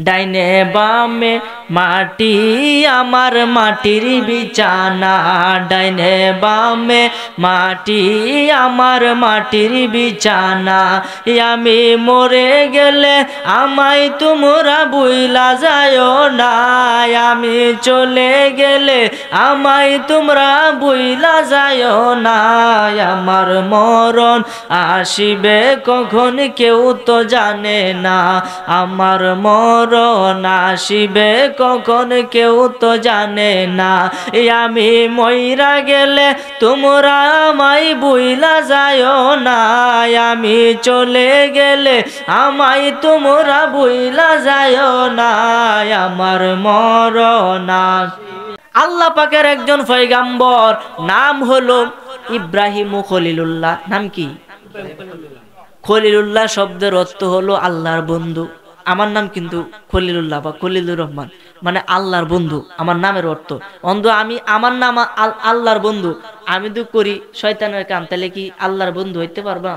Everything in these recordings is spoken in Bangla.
ডাইনে বামে মাটি আমার মাটির বিছানা, ডাইনে বামে মাটি আমার মাটির বিছানা। আমি মরে গেলে আমায় তোমরা ভুইলা যায়ও না, আমি চলে গেলে আমায় তোমরা ভুইলা যায়ও না। আমার মরণ আসিবে কখন কেউ তো জানে না, আমার মরণ আসিবে কখন কেউ তো জানে না। আমি মইরা গেলে তোমরা আমায় ভুইলা যায়ও না, আমি চলে গেলে আমায় তোমরা ভুইলা যায়ও না। আমার মরণ আল্লাহ পাকের একজন পয়গাম্বর নাম হলো ইব্রাহিম খলিলুল্লাহ। নাম কি? খলিলুল্লাহ শব্দের অর্থ হলো আল্লাহর বন্ধু। আমার নাম কিন্তু খলিলুল্লাহ বা খলিলুর রহমান, মানে আল্লাহর বন্ধু আমার নামের অর্থ। অন্ধ আমি আমার নাম আল্লাহর বন্ধু, আমি তো করি শয়তানের কাম, তাহলে কি আল্লাহর বন্ধু হইতে পারবা?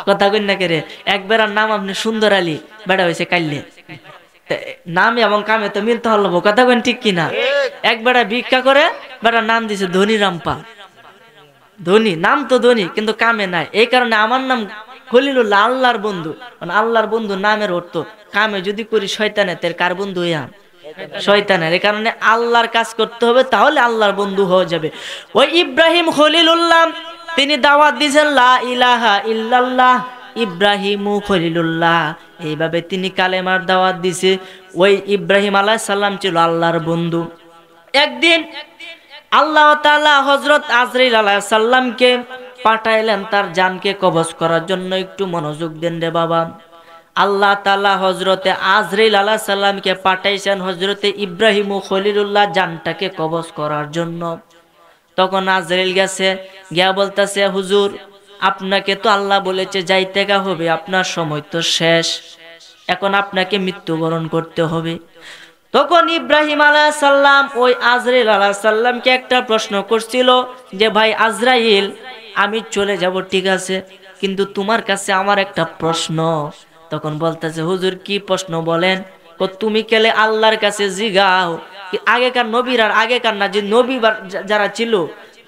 কথা কই না কেরে? একবার নাম আপনি সুন্দর আলী, বেড়া হয়েছে কাইলে, নাম এবং কামে তো মিলতে হলো। কথা কেন ঠিক কিনা? এক বেড়া ভিক্ষা করে, বেড়া নাম দিছে ধনী রামপা। ধনী নাম তো ধনী, কিন্তু কামে নাই। এই কারণে আমার নাম খলিলুল্লাহ, আল্লাহর বন্ধু। মানে আল্লাহর বন্ধু নামের অর্থ। কামে যদি করি শয়তানের, তার কার বন্ধু হইয়া? শয়তানের। এই কারণে আল্লাহর কাজ করতে হবে, তাহলে আল্লাহর বন্ধু হয়ে যাবে। ওই ইব্রাহিম খলিলুল্লাহ তিনি দাওয়াত দিয়েছেন লা ইলাহা ইল্লাল্লাহ ইব্রাহিমু খলিলুল্লাহ, এইভাবে তিনি কালেমার দাওয়াত দিছে। ওই ইব্রাহিম আলাইহিস সালাম ছিল আল্লাহর বন্ধু। একদিন আল্লাহ তাআলা হযরত আজরাইল আলাইহিস সালামকে পাঠাইলেন তার জানকে কবজ করার জন্য। একটু মনোযোগ দেন রে বাবা। আল্লাহ তাআলা হযরতে আজরাইল আলাইহিস সালামকে পাঠাইছেন হযরতে ইব্রাহিম ও খলিলুল্লাহ জানটাকে কবজ করার জন্য। তখন আজরাইল গেছে, গিয়া বলতেছে, হুজুর আপনাকে তো আল্লাহ বলেছে যাইতে হবে, আপনার সময় তো শেষ, এখন আপনাকে মৃত্যুবরণ করতে হবে। তখন ইব্রাহিম আলাইহিস সালাম ওই আজরাইল আলাইহিস সালামকে একটা প্রশ্ন করছিল যে, ভাই আজরাইল, আমি চলে যাব ঠিক আছে, কিন্তু তোমার কাছে আমার একটা প্রশ্ন। তখন বলতেছে, হুজুর কি প্রশ্ন বলেন? তুমি কেলে আল্লাহর কাছে জিগাও। আগেকার নবীর আর আগেকার না, যে নবী যারা ছিল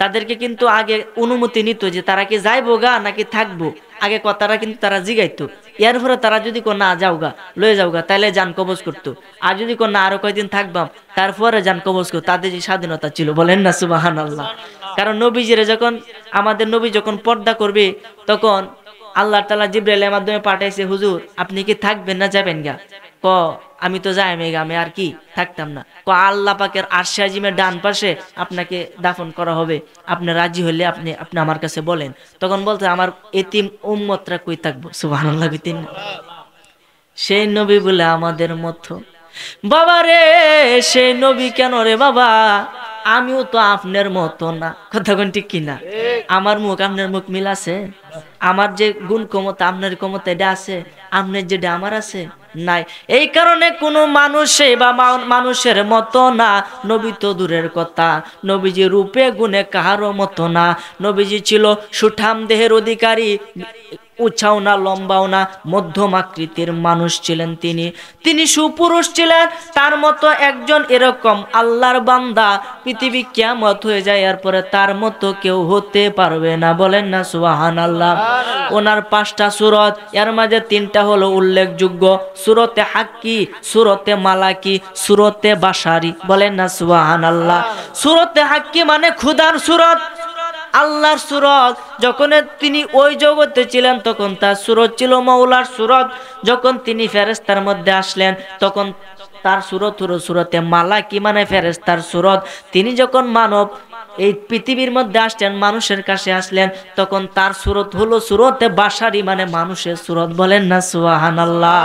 তাদেরকে কিন্তু আগে অনুমতি নিত যে তারা কি যাইবো গা নাকি থাকবো, আগে কথাটা কিন্তু তারা জিগাইতো। এরপরে তারা যদি না যাও গা, লয়ে যাও গা, তাহলে যান কবজ করতো। আর যদি না আরো কয়েকদিন থাকবাম, তারপরে যান কবজ করতো। তাদের যে স্বাধীনতা ছিল, বলেন না সুবহানাল্লাহ। কারণ নবীজিরে যখন আমাদের নবী যখন পর্দা করবে, তখন আল্লাহ তাআলা জিবরাইলের মাধ্যমে পাঠাইছে, হুজুর আপনি কি থাকবেন না যাবেন গা? ক আমি তো যাই মেঘা, আমি আর কি থাকতাম না। ক আল্লাহ পাকের আরশে আজিমের ডান পাশে আপনাকে দাফন করা হবে, আপনি রাজি হলে আপনি আপনি আমার কাছে বলেন। তখন বলতে, আমার এতিম উম্মতরা কই থাকবো? সুবহানাল্লাহ কইতেন। সেই নবী বলে আমাদের মতো। বাবা রে, সেই নবী কেন রে বাবা? আমিও তো আপনার মতো না। কথা কোন ঠিক কিনা? আমার মুখ আপনার মুখ মিল আছে? আমার যে গুণ ক্ষমতা আপনার ক্ষমতা এটা আছে? আপনার যেটা আমার আছে নাই। এই কারণে কোনো মানুষে বা মানুষের মতো না, নবী তো দূরের কথা, নবীজি রূপে গুণে কাহারও মতো না। নবীজি ছিল সুঠাম দেহের অধিকারী, উঁচাও না লম্বাও না, মধ্যম আকৃতির মানুষ ছিলেন তিনি সুপুরুষ ছিলেন। তার মতো একজন এরকম আল্লাহর বান্দা পৃথিবী কিয়ামত হয়ে যায়, এরপরে তার মতো কেউ হতে পারবে না, বলেন না সুবহানাল্লাহ। ওনার 5টা সূরত, এর মাঝে 3টা হলো উল্লেখযোগ্য, সূরতে হাক্কি, সূরতে মালাকি, সূরতে বাশারি, বলেন না সুবহানাল্লাহ। সূরতে হাক্কি মানে খোদার সূরত, আল্লাহর সূরত। যখন তিনি ওই জগতে ছিলেন তখন তার সূরত ছিল মাওলার সূরত। যখন তিনি ফেরেশতার মধ্যে আসলেন তখন তার সূরত হলো সূরতে মালাকি মানে ফেরেশতার সূরত। তিনি যখন মানব এই পৃথিবীর মধ্যে আসলেন, মানুষের কাছে আসলেন, তখন তার সূরত হলো সূরতে বাশারি মানে মানুষের সূরত, বলেন না সুবহানাল্লাহ।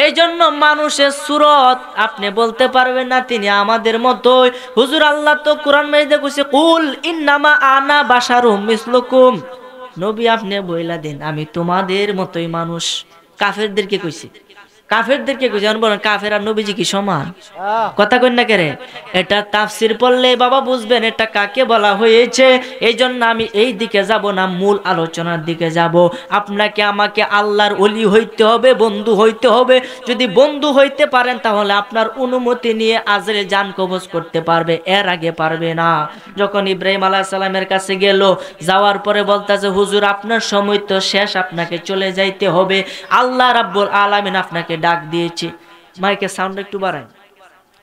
এই জন্য মানুষের সূরত আপনি বলতে পারবেন না তিনি আমাদের মতোই। হুজুর আল্লাহ তো কোরআন মাজিদে কইছে, কুল ইন্নামা আনা বাশারুম মিসলুকুম, নবী আপনি বইলা দেন আমি তোমাদের মতোই মানুষ। কাফেরদেরকে কইছে, কাফেরদেরকে যেমন বলেন কাফের আর নবীজি কি সমান? কথা কই না কেরে? এটা তাফসির পড়লে বাবা বুঝবেন এটা কাকে বলা হয়েছে। এই জন্য আমি এই দিকে যাব না, মূল আলোচনার দিকে যাব। আপনাকে আমাকে আল্লাহর ওলি হইতে হবে, বন্ধু হইতে হবে। যদি বন্ধু হইতে পারেন তাহলে আপনার অনুমতি নিয়ে আজরাইল জান কবজ করতে পারবে, এর আগে পারবে না। যখন ইব্রাহিম আলাইহিস সালামের কাছে গেল, যাওয়ার পরে বলতেছে হুজুর আপনার সময় তো শেষ, আপনাকে চলে যাইতে হবে, আল্লাহ রাব্বুল আলামিন আপনাকে ডাক দিয়েছে। মাইকের সাউন্ড একটু বাড়ায়,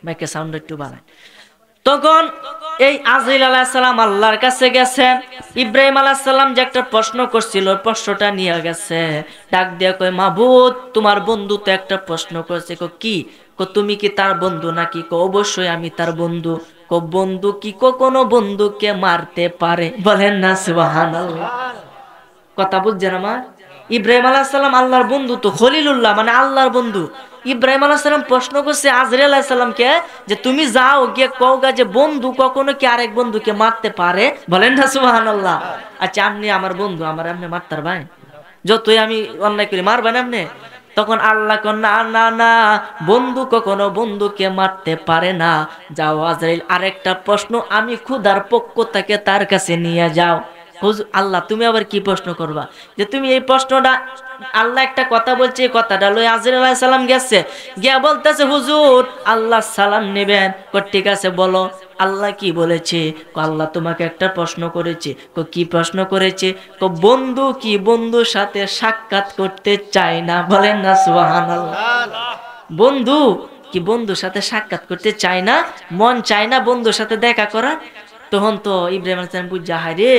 মাইকের সাউন্ড একটু বাড়ায়। তখন এই আজরাইল আলাইহিস সালাম আল্লাহর কাছে গেছে। ইব্রাহিম আলাইহিস সালাম যে একটা প্রশ্ন করছিল, প্রশ্নটা নিয়ে গেছে, ডাক দিয়ে কয় মাবুদ তোমার বন্ধু তো একটা প্রশ্ন করেছে। কি? তুমি কি তার বন্ধু নাকি? অবশ্যই আমি তার বন্ধু। বন্ধু কি কখনো বন্ধুকে মারতে পারে? বলেন না সুবহানাল্লাহ। কথা বুঝছেন আমার? ইব্রাহিম আলাইহিস সালাম আল্লাহর বন্ধু, তো খলিলুল্লাহ মানে আল্লাহর বন্ধু। ইব্রাহিম আলাইহিস সালাম প্রশ্ন করছে আজরাইল আলাইহিস সালামকে যে তুমি যাও গিয়ে কওগা যে বন্ধু কখনো কি আরেক বন্ধুকে মারতে পারে? বলেন না সুবহানাল্লাহ। আচ্ছা আপনি আমার বন্ধু, আমার আপনি মারতে পারবেন? যতই আমি অন্যায় করি মারবেন আপনি? তখন আল্লাহ কন না না না, বন্ধু কখনো বন্ধুকে মারতে পারে না। যাও আজরাইল আরেকটা প্রশ্ন আমি খোদার পক্ষ থেকে তার কাছে নিয়ে যাও। হুজুর আল্লাহ তুমি আবার কি প্রশ্ন করবা? যে তুমি এই প্রশ্নটা, আল্লাহ একটা কথা বলছে, এই কথাটা লই আজরাইল আলাইহিস সালাম গেছে, গিয়া বলতেছে হুজুর আল্লাহ সালাম নেবেন। ঠিক আছে বলো আল্লাহ কি বলেছে? আল্লাহ তোমাকে একটা প্রশ্ন করেছে। কি প্রশ্ন করেছে? বন্ধু কি বন্ধুর সাথে সাক্ষাৎ করতে চায় না? বলেন না সুবহানাল্লাহ। বন্ধু কি বন্ধুর সাথে সাক্ষাৎ করতে চায় না? মন চায় না বন্ধুর সাথে দেখা করার? তখন তো ইব্রাহিম আলাইহিস সালাম বুঝা হায় রে,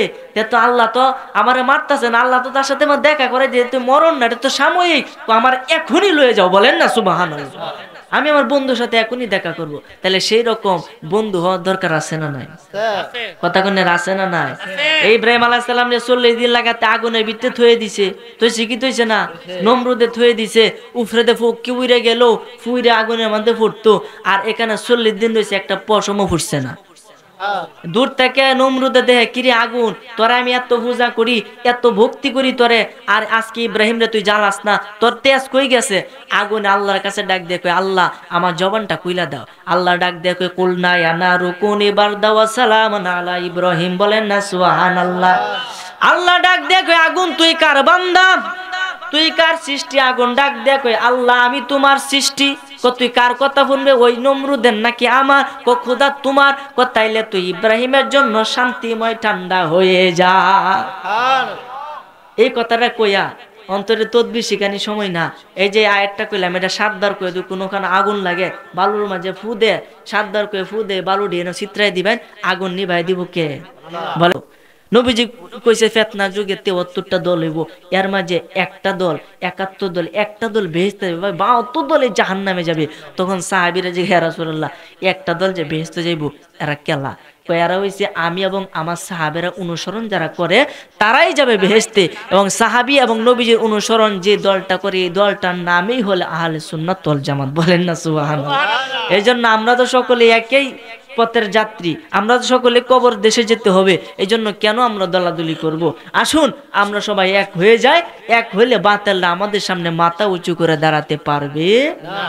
তো আল্লাহ তো আমারে মারতেছে না, আল্লাহ তো তার সাথে আমার দেখা করে যে তুই মরণ না, এটা তো সাময়িক, আমার এখনই লয়ে যাও। বলেন না সুবহানাল্লাহ। আমি আমার বন্ধুর সাথে এখনই দেখা করব। তাহলে সেই রকম বন্ধু হওয়ার দরকার আছে না নাই? কথা কোনে আছে না নাই? এই ইব্রাহিম আলাইহিস সালাম যে 40 দিন লাগাতে আগুনের ভিতরে থুয়ে দিছে, তো শিক্ষিত হইছে না? নমরুদে থুয়ে দিছে, উফরেতে ফুক কি উইরে গেল, ফুইরে আগুনের মধ্যে ফুটতো। আর এখানে 40 দিন রয়েছে, একটা পশমও ফুটছে না। দূর থেকে নমরুদে দেখে কিরে আগুন, তোরা আমি এত পূজা করি, এত ভক্তি করি তোরে, আর আজকে ইব্রাহিম রে তুই জ্বালাস না, তোর তেজ কই গেছে? আগুন আল্লাহর কাছে ডাক দিয়ে কয় আল্লাহ আমার জবানটা কইলা দাও। আল্লাহ ডাক দিয়ে কয় কুলনা ইয়া নারু কুনি বারদা ওয়া সালামান আলা ইব্রাহিম। বলেন না সুবহানাল্লাহ। আল্লাহ ডাক দিয়ে কয় আগুন তুই কার বান্দা, তুই কার সৃষ্টি? আগুন ডাক দিয়ে কয় আল্লাহ আমি তোমার সৃষ্টি। তুই কার কথা শুনবে, ওই নমরুদের নাকি আমার? খোদা তোমার। তাইলে তুই ইব্রাহিমের জন্য শান্তিময় ঠান্ডা হয়ে যা। এই কথাটা কইয়া অন্তরে তদবির শিখানি সময় না। এই যে আয়াতটা কইলাম এটা 7 বার কয়ে দিই, কোনোখানে আগুন লাগে বালুর মাঝে ফু দে, 7 বার কয়ে ফু দে, বালু দিয়ে চিত্রাই দিবেন, আগুন নিভাই দিব কে? বলো। নবীজি কইছে ফিতনার যুগে 73টা দল হইব, এর মাঝে একটা দল 71 দল, একটা দল বেহেশতে যাবে, 72 দলে জাহান্নামে যাবে। তখন সাহাবীরা যে হে রাসূলুল্লাহ একটা দল যে বেহেশতে যাইব এরা কেলা? এরা হইছে আমি এবং আমার সাহাবেরা অনুসরণ যারা করে তারাই যাবে বেহেশতে, এবং সাহাবী এবং নবীজির অনুসরণ যে দলটা করে এই দলটার নামই হলো আহলে সুন্নাত ওয়াল জামাত। বলেন না সুবহানাল্লাহ। এই জন্য আমরা তো সকলে একই পথের যাত্রী, আমরা তো সকলে কবর দেশে যেতে হবে। এই জন্য কেন আমরা দলাদলি করব? আসুন আমরা সবাই এক হয়ে যাই, এক হইলে বাতিলরা আমাদের সামনে মাথা উঁচু করে দাঁড়াতে পারবে না।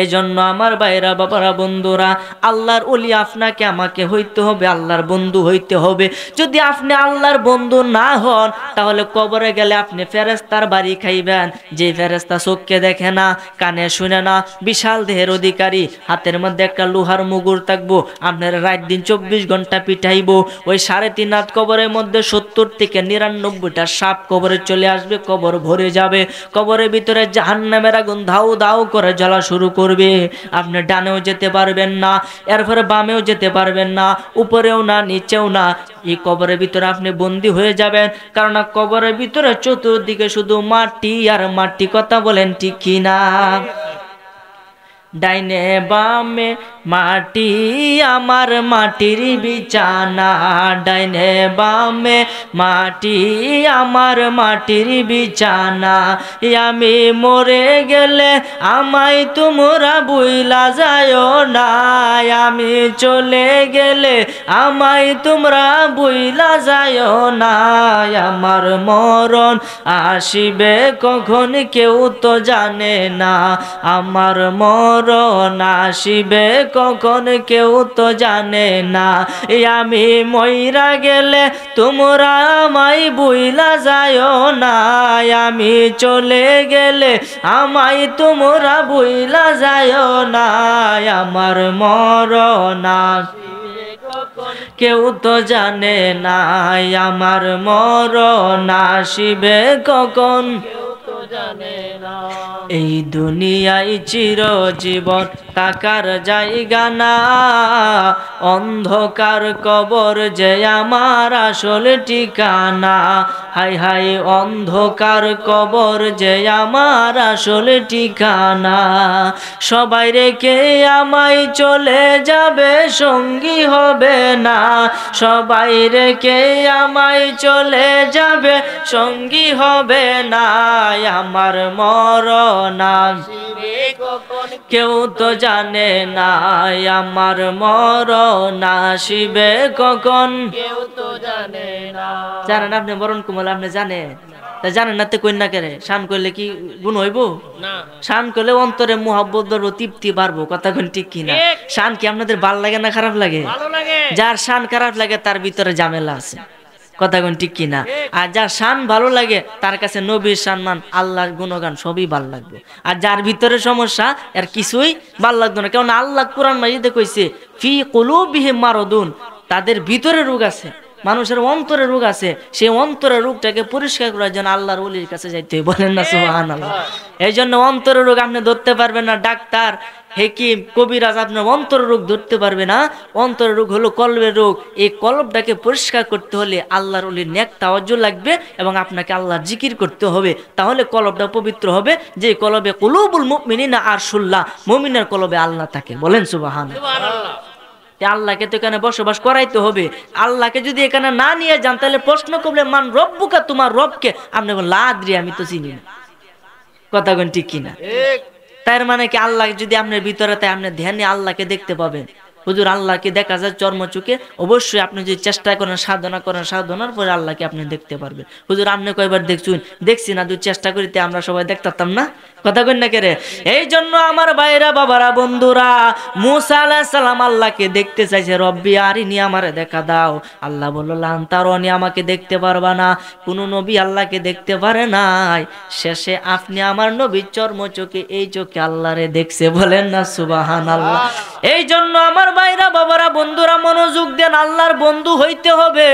এই জন্য আমার ভাইরা বাবারা বন্ধুরা, আল্লাহর ওলি আপনাকে আমাকে হইতে হবে, আল্লাহর বন্ধু হইতে হবে। যদি আপনি আল্লাহর বন্ধু না হন তাহলে কবরে গেলে আপনি ফেরেশতার বাড়ি খাইবেন, যে ফেরেশতা চোখকে দেখে না, কানে শুনে না, বিশাল দেহের অধিকারী, হাতের মধ্যে একটা লোহার মুগুর থাকবো, আপনার রাত দিন 24 ঘন্টা পিটাইবো। ওই 3.5 হাত কবরের মধ্যে 70 থেকে 99টা সাপ কবরে চলে আসবে, কবর ভরে যাবে। কবরের ভিতরে জাহান্নামের আগুন ধাউ ধাউ করে জ্বলা শুরু করবে। আপনি ডানেও যেতে পারবেন না, এরপরে বামেও যেতে পারবেন না, উপরেও না নিচেও না। এই কবরের ভিতরে আপনি বন্দী হয়ে যাবেন, কারণ কবরের ভিতরে চতুর্দিকে শুধু মাটি আর মাটি। কথা বলেন ঠিক কিনা? ডাইনে বামে মাটি আমার মাটির বিছানা, ডাইনে বামে মাটি আমার মাটির বিছানা। আমি মরে গেলে আমায় তোমরা ভুইলা যায়ও না, আমি চলে গেলে আমায় তোমরা ভুইলা যায়ও না। আমার মরণ আসিবে কখন কেউ তো জানে না, আমার মরণ আসিবে কখন কেউ তো জানে না। আমি মইরা গেলে তোমরা আমায় ভুইলা যায়ও না, আমি চলে গেলে আমায় তোমরা ভুইলা যায়ও না। আমার মরণ কেউ তো জানে না, আমার মরণ আসিবে কখন এই দুনিয়ায় চিরজীবন থাকার জায়গা না, অন্ধকার কবর যে আমার আসল ঠিকানা। হাই হাই অন্ধকার কবর যে আমার আসল ঠিকানা। সবাই রেখে আমায় চলে যাবে সঙ্গী হবে না, সবাই রেখে আমায় চলে যাবে সঙ্গী হবে না। আমার মরণ আসিবে কখন কেউ তো জানে না, আমার মরণ আসিবে কখন কেউ তো জানে না। জানেন আপনি মরণ কুমল আপনি জানেন? জানেন না তো কন্যা কেরে শান করলে কি গুণ হইব না? শান করলে অন্তরে মোহাব্বত বাড়বো, তৃপ্তি বাড়বো। কথা কোন ঠিক কিনা? শান কি আপনাদের ভাল লাগে না খারাপ লাগে? যার শান খারাপ লাগে তার ভিতরে ঝামেলা আছে। কথা কোন ঠিক কিনা? আর যার শান ভালো লাগে তার কাছে নবীর সম্মান আল্লাহর গুণগান সবই ভালো লাগবে। আর যার ভিতরে সমস্যা এর কিছুই ভালো লাগবে না। কারণ আল্লাহ কোরআন মাজিদে কইছে ফি কুলুবিহিম মারাদুন, তাদের ভিতরে রোগ আছে, মানুষের অন্তরে রোগ আছে। সেই অন্তরের রোগটাকে পরিষ্কার করার জন্য আল্লাহর ওলির কাছে যাইতে হয়। বলেন না সুবহানাল্লাহ? এই জন্য অন্তরের রোগ আপনি ধরতে পারবেন না, ডাক্তার হেকিম কবিরাজ আপনার অন্তরের রোগ ধরতে পারবে না। অন্তরের রোগ হলো কলবের রোগ। এই কলবটাকে পরিষ্কার করতে হলে আল্লাহর ওলির নেক তাওয়াজ্জুহ লাগবে এবং আপনাকে আল্লাহর জিকির করতে হবে, তাহলে কলবটা পবিত্র হবে। যে কলবে কুলুবুল মুমিনিনা আরশুল্লাহ, মুমিনের কলবে আল্লাহ থাকে। বলেন সুবহানাল্লাহ? আল্লাহকে তো এখানে বসবাস করাইতে হবে। আল্লাহকে যদি এখানে না নিয়ে যান তাহলে প্রশ্ন করলে মান রব্বুকা, তোমার রবকে? আপনি লাদ্রি আমি তো চিনি না। কথা কোন ঠিক কিনা? তার মানে কি আল্লাহ যদি আপনার ভিতরে তাই আপনি ধ্যানে আল্লাহকে দেখতে পাবেন। হুজুর আল্লাহকে দেখা যায় চর্মচোখে? অবশ্যই আপনি যদি চেষ্টা করেন, সাধনা করেন, সাধনার পরে আল্লাহকে আপনি দেখতে পারবেন। হুজুর আপনি কয়বার দেখছুন? দেখছি না, যদি চেষ্টা করিতে আমরা সবাই দেখতাম না। কথা কই না কেরে? এই জন্য আমার ভাইরা বাবারা বন্ধুরা, মুসা আলাইহিস সালাম আল্লাহকে দেখতে চাইছে, রব্বি আরিনি, আমারে দেখা দাও। আল্লাহ বলল লান তারানি, আমাকে দেখতে পারবা না। কোন নবী আল্লাহকে দেখতে পারে নাই। শেষে আপনি আমার নবীর চর্মচোখে এই চোখে আল্লাহরে দেখছে। বলেন না সুবহানাল্লাহ? এই জন্য আমার ভাইরা বাবারা বন্ধুরা মনোযোগ দেন, আল্লাহর বন্ধু হইতে হবে।